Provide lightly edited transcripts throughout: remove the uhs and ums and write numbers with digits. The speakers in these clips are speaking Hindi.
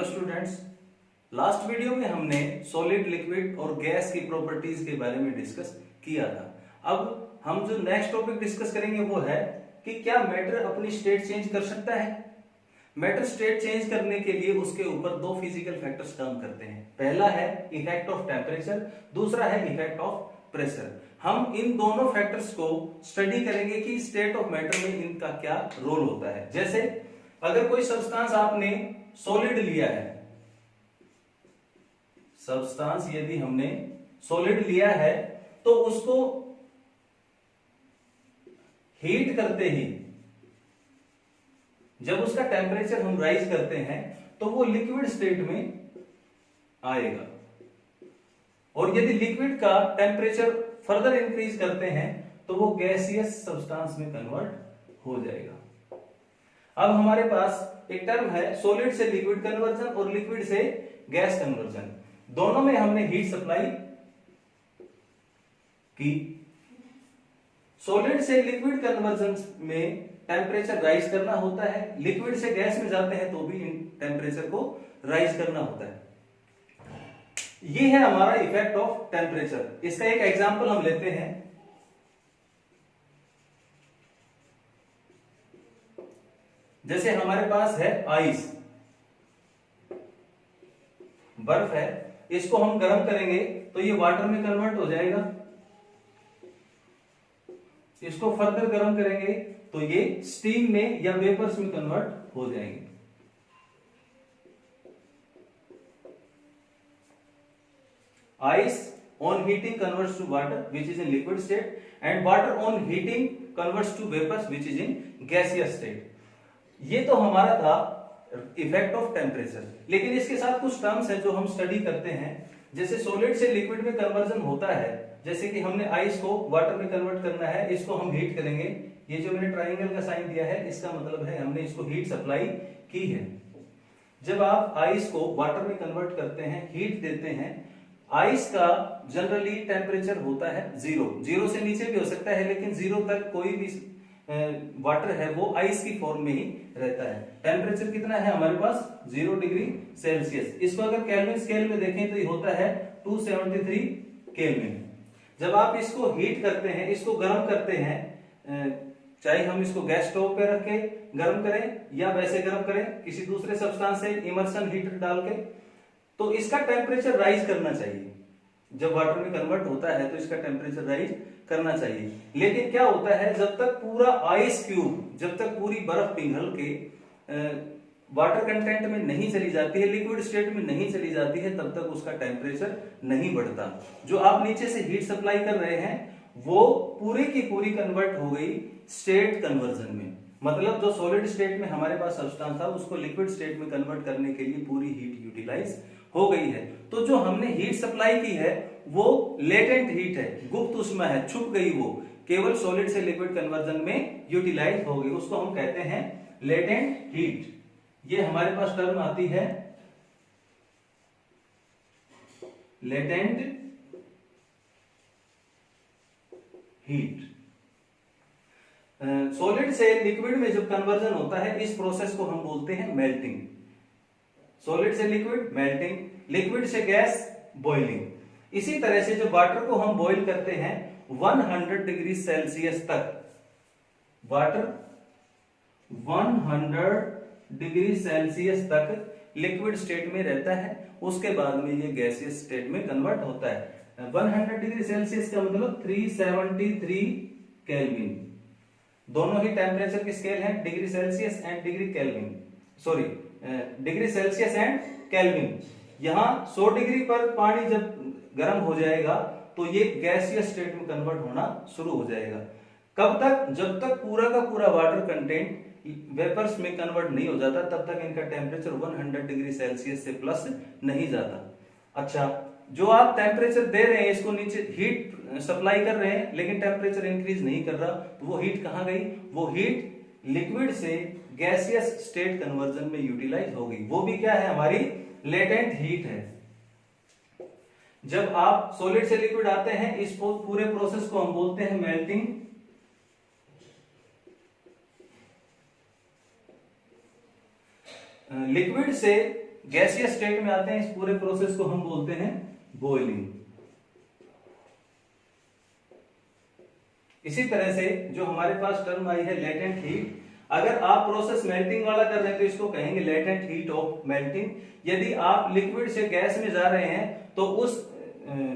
स्टूडेंट्स, लास्ट वीडियो में हमने सॉलिड, लिक्विड और गैस की प्रॉपर्टीज के बारे में डिस्कस किया था। अब हम जो नेक्स्ट टॉपिक डिस्कस करेंगे वो है कि क्या मैटर अपनी स्टेट चेंज कर सकता है। मैटर स्टेट चेंज करने के लिए उसके ऊपर दो फिजिकल फैक्टर्स काम करते हैं। पहला है इफेक्ट ऑफ टेम्परेचर, दूसरा है इफेक्ट ऑफ प्रेशर। हम इन दोनों फैक्टर्स को स्टडी करेंगे कि स्टेट ऑफ मैटर में इनका क्या रोल होता है। जैसे अगर कोई सब्सटेंस आपने सॉलिड लिया है, सब्सटेंस यदि हमने सॉलिड लिया है तो उसको हीट करते ही जब उसका टेम्परेचर हम राइज करते हैं तो वो लिक्विड स्टेट में आएगा, और यदि लिक्विड का टेम्परेचर फर्दर इंक्रीज करते हैं तो वो गैसियस सब्सटेंस में कन्वर्ट हो जाएगा। अब हमारे पास एक टर्म है सॉलिड से लिक्विड कन्वर्जन और लिक्विड से गैस कन्वर्जन। दोनों में हमने हीट सप्लाई की। सॉलिड से लिक्विड कन्वर्जन में टेम्परेचर राइज करना होता है, लिक्विड से गैस में जाते हैं तो भी इन टेम्परेचर को राइज करना होता है। ये है हमारा इफेक्ट ऑफ टेम्परेचर। इसका एक एग्जांपल हम लेते हैं। जैसे हमारे पास है आइस, बर्फ है, इसको हम गर्म करेंगे तो ये वाटर में कन्वर्ट हो जाएगा। इसको फर्दर गर्म करेंगे तो ये स्टीम में या वेपर्स में कन्वर्ट हो जाएंगे। Ice on heating converts to water which is in liquid state, and water on heating converts to vapors which is in gaseous state. ये तो हमारा था इफेक्ट ऑफ टेम्परेचर, लेकिन इसके साथ कुछ टर्म्स हैं जो हम स्टडी करते हैं। जैसे सॉलिड से लिक्विड में कन्वर्जन होता है, जैसे कि हमने आइस को वाटर में कन्वर्ट करना है, इसको हम हीट करेंगे। ये जो मैंने ट्राइंगल का साइन दिया है इसका मतलब है हमने इसको हीट सप्लाई की है। जब आप आइस को वाटर में कन्वर्ट करते हैं, हीट देते हैं, आइस का जनरली टेम्परेचर होता है 0 से नीचे भी हो सकता है, लेकिन 0 तक कोई भी वाटर है वो आइस की फॉर्म में ही रहता है। टेम्परेचर कितना है हमारे पास 0 डिग्री सेल्सियस। इसको अगर केल्विन स्केल में देखें तो ये होता है 273 केल्विन। जब आप इसको हीट करते हैं, इसको गर्म करते हैं, चाहे हम इसको गैस स्टोव पे रख के गर्म करें या वैसे गर्म करें किसी दूसरे सब्सटेंस से इमर्शन हीटर डाल के, तो इसका टेम्परेचर राइज करना चाहिए। जब वाटर में कन्वर्ट होता है तो इसका टेम्परेचर राइज करना चाहिए। लेकिन क्या होता है, जब तक पूरा आइस क्यूब, जब तक पूरी बर्फ पिघल के वाटर कंटेंट में नहीं चली जाती है, लिक्विड स्टेट में नहीं चली जाती है, तब तक उसका टेम्परेचर नहीं बढ़ता। जो आप नीचे से हीट सप्लाई कर रहे हैं वो पूरी की पूरी कन्वर्ट हो गई स्टेट कन्वर्जन में। मतलब जो सॉलिड स्टेट में हमारे पास सब्सटेंस था उसको लिक्विड स्टेट में कन्वर्ट करने के लिए पूरी हीट यूटिलाइज हो गई है। तो जो हमने हीट सप्लाई की है वो लेटेंट हीट है, गुप्त ऊष्मा है, छुप गई, वो केवल सॉलिड से लिक्विड कन्वर्जन में यूटिलाइज हो गई, उसको हम कहते हैं लेटेंट हीट। ये हमारे पास टर्म आती है लेटेंट हीट। सॉलिड से लिक्विड में जब कन्वर्जन होता है इस प्रोसेस को हम बोलते हैं मेल्टिंग। सॉलिड से लिक्विड मेल्टिंग, लिक्विड से गैस बॉइलिंग। इसी तरह से जब वाटर को हम बॉईल करते हैं 100 डिग्री सेल्सियस तक, वाटर 100 डिग्री सेल्सियस तक लिक्विड स्टेट में रहता है, उसके बाद में ये गैसियस स्टेट में कन्वर्ट होता है। 100 डिग्री सेल्सियस का मतलब 373 केल्विन। दोनों ही टेम्परेचर की स्केल है, degree Celsius and degree kelvin, sorry degree Celsius and kelvin. यहां 100 डिग्री पर पानी जब गर्म हो जाएगा तो ये गैसियस स्टेट में कन्वर्ट होना शुरू हो जाएगा। कब तक? जब तक पूरा का पूरा वाटर कंटेंट वेपर्स में कन्वर्ट नहीं हो जाता तब तक इनका टेम्परेचर 100 डिग्री सेल्सियस से प्लस नहीं जाता। अच्छा, जो आप टेम्परेचर दे रहे हैं, इसको नीचे हीट सप्लाई कर रहे हैं लेकिन टेम्परेचर इंक्रीज नहीं कर रहा, तो वो हीट कहां गई? वो हीट लिक्विड से गैसियस स्टेट कन्वर्जन में यूटिलाइज हो गई। वो भी क्या है? हमारी लेटेंट हीट है। जब आप सॉलिड से लिक्विड आते हैं इस पूरे प्रोसेस को हम बोलते हैं मेल्टिंग। लिक्विड से गैसियस स्टेट में आते हैं, इस पूरे प्रोसेस को हम बोलते हैं बॉइलिंग। इसी तरह से जो हमारे पास टर्म आई है लेटेंट हीट, अगर आप प्रोसेस मेल्टिंग वाला कर रहे हैं तो इसको कहेंगे लेटेंट हीट ऑफ मेल्टिंग। यदि आप लिक्विड से गैस में जा रहे हैं तो उस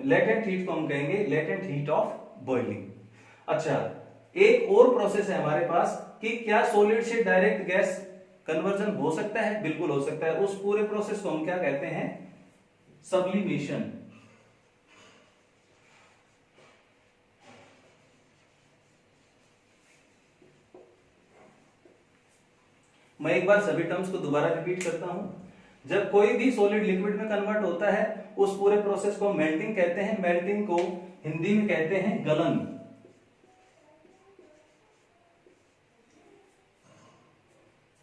लेटेंट हीट को हम कहेंगे लेटेंट हीट ऑफ बॉइलिंग। अच्छा, एक और प्रोसेस है हमारे पास कि क्या सॉलिड से डायरेक्ट गैस कन्वर्जन हो सकता है? बिल्कुल हो सकता है। उस पूरे प्रोसेस को हम क्या कहते हैं? सब्लिमेशन। मैं एक बार सभी टर्म्स को दोबारा रिपीट करता हूं। जब कोई भी सॉलिड लिक्विड में कन्वर्ट होता है उस पूरे प्रोसेस को मेल्टिंग कहते हैं। मेल्टिंग को हिंदी में कहते हैं गलन।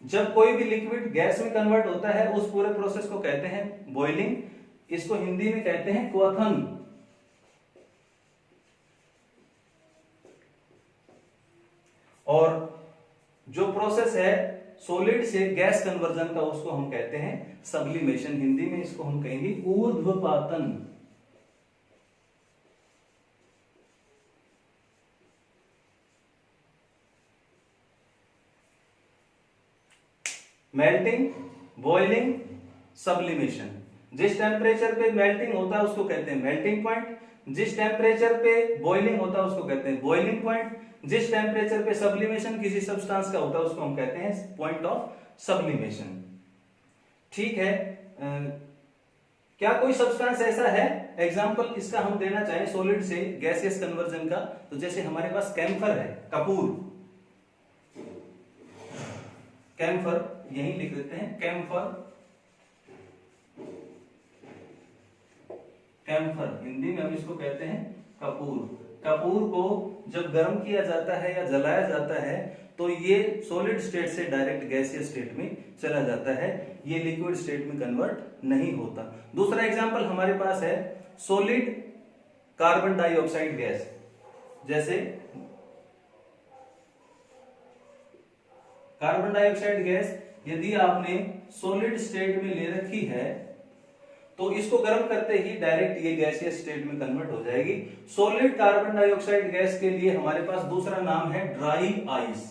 जब कोई भी लिक्विड गैस में कन्वर्ट होता है उस पूरे प्रोसेस को कहते हैं बॉइलिंग। इसको हिंदी में कहते हैं क्वथन। और जो प्रोसेस है सॉलिड से गैस कन्वर्जन का उसको हम कहते हैं सब्लिमेशन। हिंदी में इसको हम कहेंगे ऊर्ध्वपातन। Melting, boiling, sublimation. जिस टेम्परेचर पे मेल्टिंग होता है उसको कहते हैं मेल्टिंग पॉइंट। जिस टेम्परेचर पे बॉइलिंग होता है उसको कहते हैं बॉइलिंग पॉइंट। जिस टेम्परेचर पे सब्लिमेशन किसी सब्सटेंस का होता है उसको हम कहते हैं पॉइंट ऑफ सब्लिमेशन। ठीक है। क्या कोई सब्सटेंस ऐसा है, एग्जांपल इसका हम देना चाहें सॉलिड से गैसियस कन्वर्जन का, तो जैसे हमारे पास कैम्फर है, कपूर। कैम्फर यही लिख देते हैं कैम्फर। कैम्फर हिंदी में हम इसको कहते हैं कपूर। कपूर को जब गर्म किया जाता है या जलाया जाता है तो ये सॉलिड स्टेट से डायरेक्ट गैसियस स्टेट में चला जाता है, ये लिक्विड स्टेट में कन्वर्ट नहीं होता। दूसरा एग्जांपल हमारे पास है सॉलिड कार्बन डाइऑक्साइड गैस। जैसे कार्बन डाइऑक्साइड गैस यदि आपने सॉलिड स्टेट में ले रखी है तो इसको गर्म करते ही डायरेक्ट ये गैसियस स्टेट में कन्वर्ट हो जाएगी। सॉलिड कार्बन डाइऑक्साइड गैस के लिए हमारे पास दूसरा नाम है ड्राई आइस।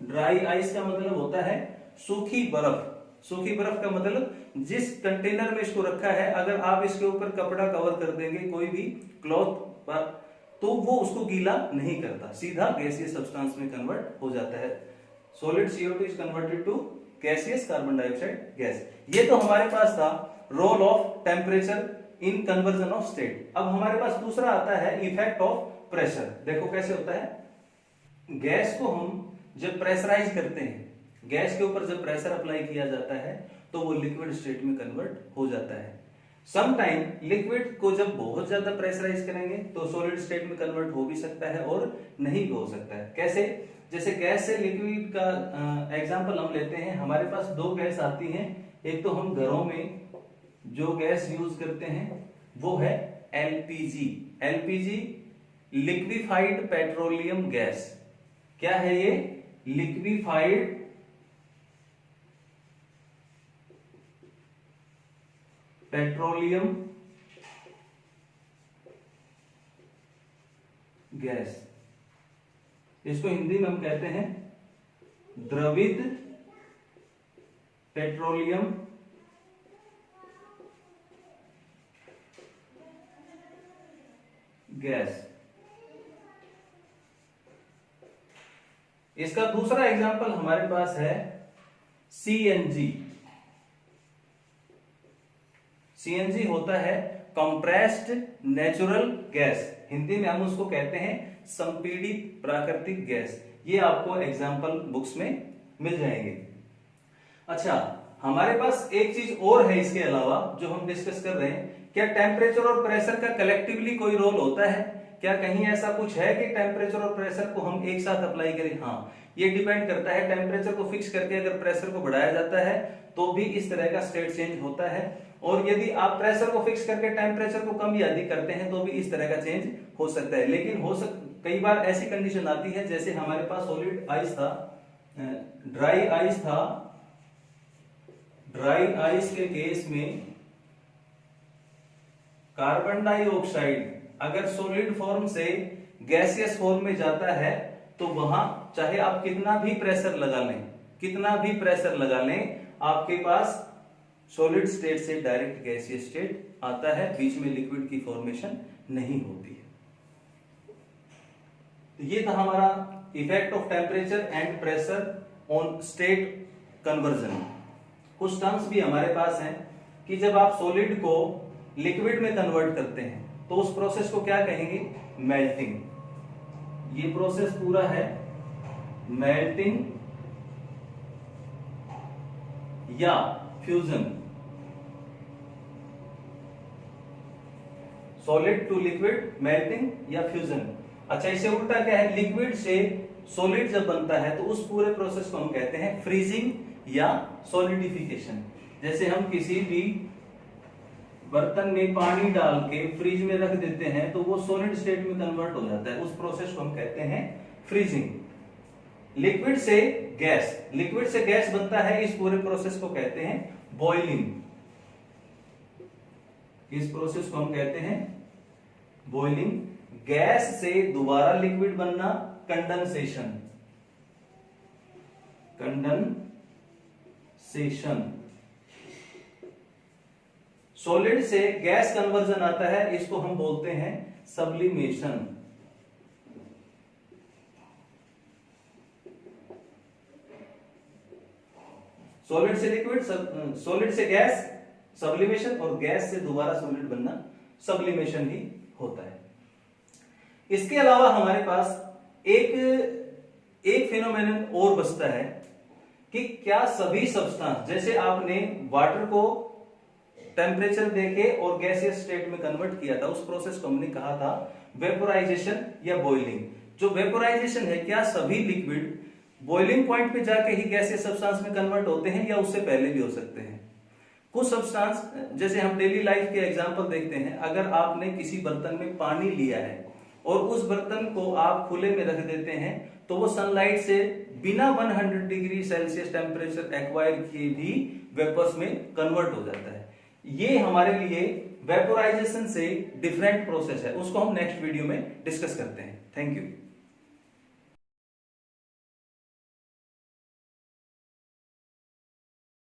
ड्राई आइस का मतलब होता है सूखी बर्फ। सूखी बर्फ का मतलब जिस कंटेनर में इसको रखा है अगर आप इसके ऊपर कपड़ा कवर कर देंगे कोई भी क्लॉथ पर तो वो उसको गीला नहीं करता, सीधा गैसियस सब्सटेंस में कन्वर्ट हो जाता है। Solid CO2 is converted to gaseous carbon dioxide gas. ये तो हमारे पास था role of temperature in conversion of state. अब हमारे पास दूसरा आता है इफेक्ट ऑफ प्रेशर। देखो कैसे होता है। गैस को हम जब प्रेशराइज करते हैं, गैस के ऊपर जब प्रेशर अप्लाई किया जाता है तो वो लिक्विड स्टेट में कन्वर्ट हो जाता है। समटाइम लिक्विड को जब बहुत ज्यादा प्रेशराइज करेंगे तो सॉलिड स्टेट में कन्वर्ट हो भी सकता है और नहीं भी हो सकता है। कैसे? जैसे गैस से लिक्विड का एग्जांपल हम लेते हैं। हमारे पास दो गैस आती हैं। एक तो हम घरों में जो गैस यूज करते हैं वो है LPG. LPG liquefied petroleum gas. क्या है ये? Liquefied petroleum gas. इसको हिंदी में हम कहते हैं द्रवित पेट्रोलियम गैस। इसका दूसरा एग्जांपल हमारे पास है सीएनजी। सीएनजी होता है कंप्रेस्ड नेचुरल गैस। हिंदी में हम उसको कहते हैं संपीड़ित प्राकृतिक गैस। ये आपको एग्जाम्पल बुक्स में मिल जाएंगे। अच्छा, हमारे पास एक चीज और है इसके अलावा जो हम डिस्कस कर रहे हैं। क्या टेम्परेचर और प्रेशर का कलेक्टिवली कोई रोल होता है? क्या कहीं ऐसा कुछ है कि टेम्परेचर और प्रेशर को हम एक साथ अप्लाई करें? हाँ, ये डिपेंड करता है। टेम्परेचर को फिक्स करके अगर प्रेशर को बढ़ाया जाता है तो भी इस तरह का स्टेट चेंज होता है, और यदि आप प्रेशर को फिक्स करके टेम्परेचर को कम या अधिक करते हैं तो भी इस तरह का चेंज हो सकता है। लेकिन कई बार ऐसी कंडीशन आती है, जैसे हमारे पास सॉलिड आइस था, ड्राई आइस था, ड्राई आइस के केस में कार्बन डाइऑक्साइड अगर सॉलिड फॉर्म से गैसियस फॉर्म में जाता है तो वहां चाहे आप कितना भी प्रेशर लगा लें आपके पास सॉलिड स्टेट से डायरेक्ट गैसियस स्टेट आता है, बीच में लिक्विड की फॉर्मेशन नहीं होती है। तो ये था हमारा effect of temperature and pressure on state conversion. कुछ टर्म्स भी हमारे पास हैं कि जब आप सॉलिड को लिक्विड में कन्वर्ट करते हैं तो उस प्रोसेस को क्या कहेंगे? मेल्टिंग। ये प्रोसेस पूरा है मेल्टिंग या fusion. Solid to liquid melting या फ्यूजन। अच्छा, इसे उल्टा क्या है? लिक्विड से सॉलिड जब बनता है तो उस पूरे प्रोसेस को हम कहते हैं फ्रीजिंग या सॉलिडिफिकेशन। जैसे हम किसी भी बर्तन में पानी डाल के फ्रिज में रख देते हैं तो वो सॉलिड स्टेट में कन्वर्ट हो जाता है, उस प्रोसेस को हम कहते हैं फ्रीजिंग। लिक्विड से गैस बनता है, इस पूरे प्रोसेस को कहते हैं बॉइलिंग। इस प्रोसेस को हम कहते हैं बॉइलिंग। गैस से दोबारा लिक्विड बनना कंडेंसेशन। सॉलिड से गैस कन्वर्जन आता है, इसको हम बोलते हैं सब्लिमेशन। सॉलिड से लिक्विड, सॉलिड से गैस सब्लिमेशन, और गैस से दोबारा सॉलिड बनना सब्लिमेशन ही होता है। इसके अलावा हमारे पास एक फिनोमेनन और बचता है कि क्या सभी सब्सटेंस, जैसे आपने वाटर को टेम्परेचर देके और गैसियस स्टेट में कन्वर्ट किया था, उस प्रोसेस को हमने कहा था वेपोराइजेशन या बॉइलिंग। जो वेपोराइजेशन है, क्या सभी लिक्विड बॉइलिंग पॉइंट पे जाके ही गैसियस सब्सटेंस में कन्वर्ट होते हैं या उससे पहले भी हो सकते हैं? कुछ सब्सटेंस, जैसे हम डेली लाइफ के एग्जांपल देखते हैं, अगर आपने किसी बर्तन में पानी लिया है और उस बर्तन को आप खुले में रख देते हैं तो वो सनलाइट से बिना 100 डिग्री सेल्सियस टेम्परेचर एक्वायर किए भी वेपर्स में कन्वर्ट हो जाता है। ये हमारे लिए वेपोराइजेशन से डिफरेंट प्रोसेस है, उसको हम नेक्स्ट वीडियो में डिस्कस करते हैं। Thank you.